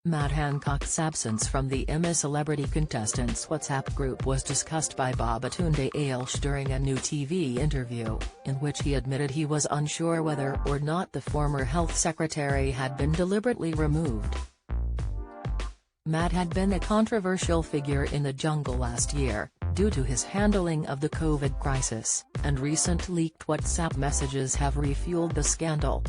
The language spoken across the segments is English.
Matt Hancock's absence from the I'm a Celebrity contestants' WhatsApp group was discussed by Babatunde during a new TV interview, in which he admitted he was unsure whether or not the former health secretary had been deliberately removed. Matt had been a controversial figure in the jungle last year, due to his handling of the COVID crisis, and recent leaked WhatsApp messages have refueled the scandal.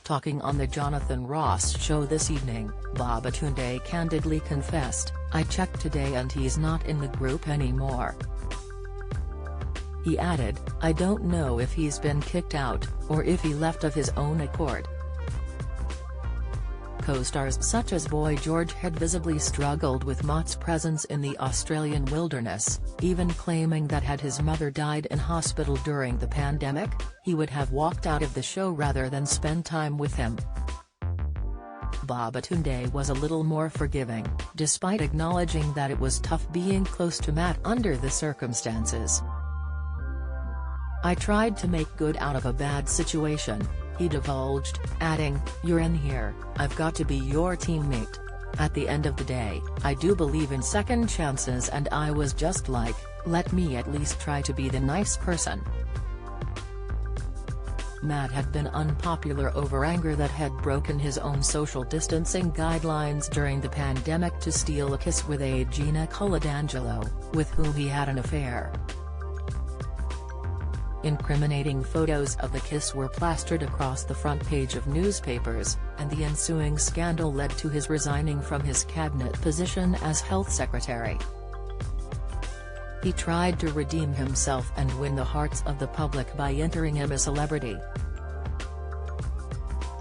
Talking on the Jonathan Ross show this evening, Babatunde candidly confessed, "I checked today and he's not in the group anymore." He added, "I don't know if he's been kicked out, or if he left of his own accord." Co-stars such as Boy George had visibly struggled with Matt's presence in the Australian wilderness, even claiming that had his mother died in hospital during the pandemic, he would have walked out of the show rather than spend time with him. Babatunde was a little more forgiving, despite acknowledging that it was tough being close to Matt under the circumstances. "I tried to make good out of a bad situation," he divulged, adding, "You're in here, I've got to be your teammate. At the end of the day, I do believe in second chances and I was just like, let me at least try to be the nice person." Matt had been unpopular over anger that had broken his own social distancing guidelines during the pandemic to steal a kiss with Gina Coladangelo, with whom he had an affair. Incriminating photos of the kiss were plastered across the front page of newspapers, and the ensuing scandal led to his resigning from his cabinet position as health secretary. He tried to redeem himself and win the hearts of the public by entering I'm a Celebrity.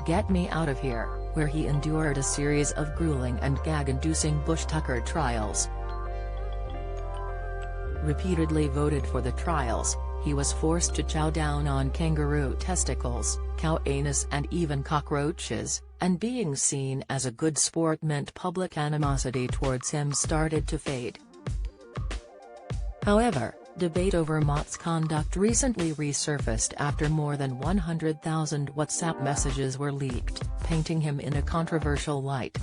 Get Me Out of Here, where he endured a series of grueling and gag-inducing Bush-Tucker trials. Repeatedly voted for the trials, he was forced to chow down on kangaroo testicles, cow anus and even cockroaches, and being seen as a good sport meant public animosity towards him started to fade. However, debate over Matt's conduct recently resurfaced after more than 100,000 WhatsApp messages were leaked, painting him in a controversial light.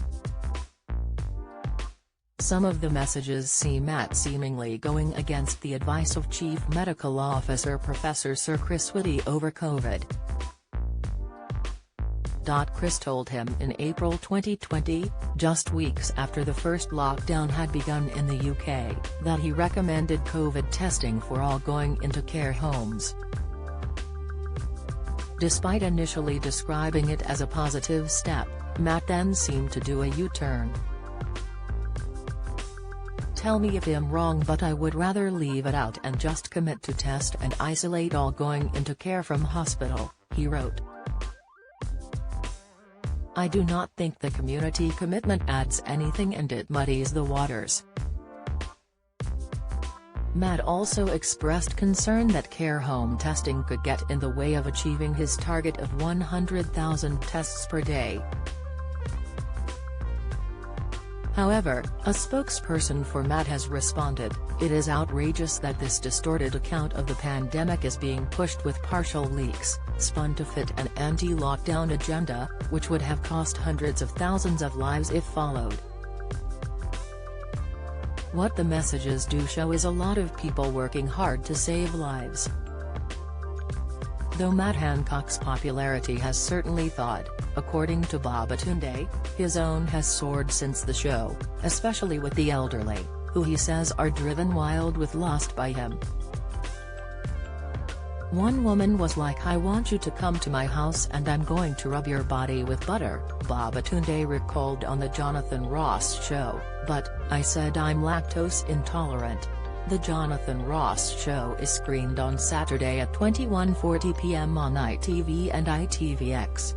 Some of the messages see Matt seemingly going against the advice of Chief Medical Officer Professor Sir Chris Whitty over COVID. Chris told him in April 2020, just weeks after the first lockdown had begun in the UK, that he recommended COVID testing for all going into care homes. Despite initially describing it as a positive step, Matt then seemed to do a U-turn. "Tell me if I'm wrong, but I would rather leave it out and just commit to test and isolate all going into care from hospital," he wrote. "I do not think the community commitment adds anything and it muddies the waters." Matt also expressed concern that care home testing could get in the way of achieving his target of 100,000 tests per day. However, a spokesperson for Matt has responded, "It is outrageous that this distorted account of the pandemic is being pushed with partial leaks, spun to fit an anti-lockdown agenda, which would have cost hundreds of thousands of lives if followed. What the messages do show is a lot of people working hard to save lives." Though Matt Hancock's popularity has certainly thawed, according to Babatunde, his own has soared since the show, especially with the elderly, who he says are driven wild with lust by him. "One woman was like, 'I want you to come to my house and I'm going to rub your body with butter,'" Babatunde recalled on the Jonathan Ross show, "but, I said I'm lactose intolerant." The Jonathan Ross show is screened on Saturday at 21:40 p.m. on ITV and ITVX.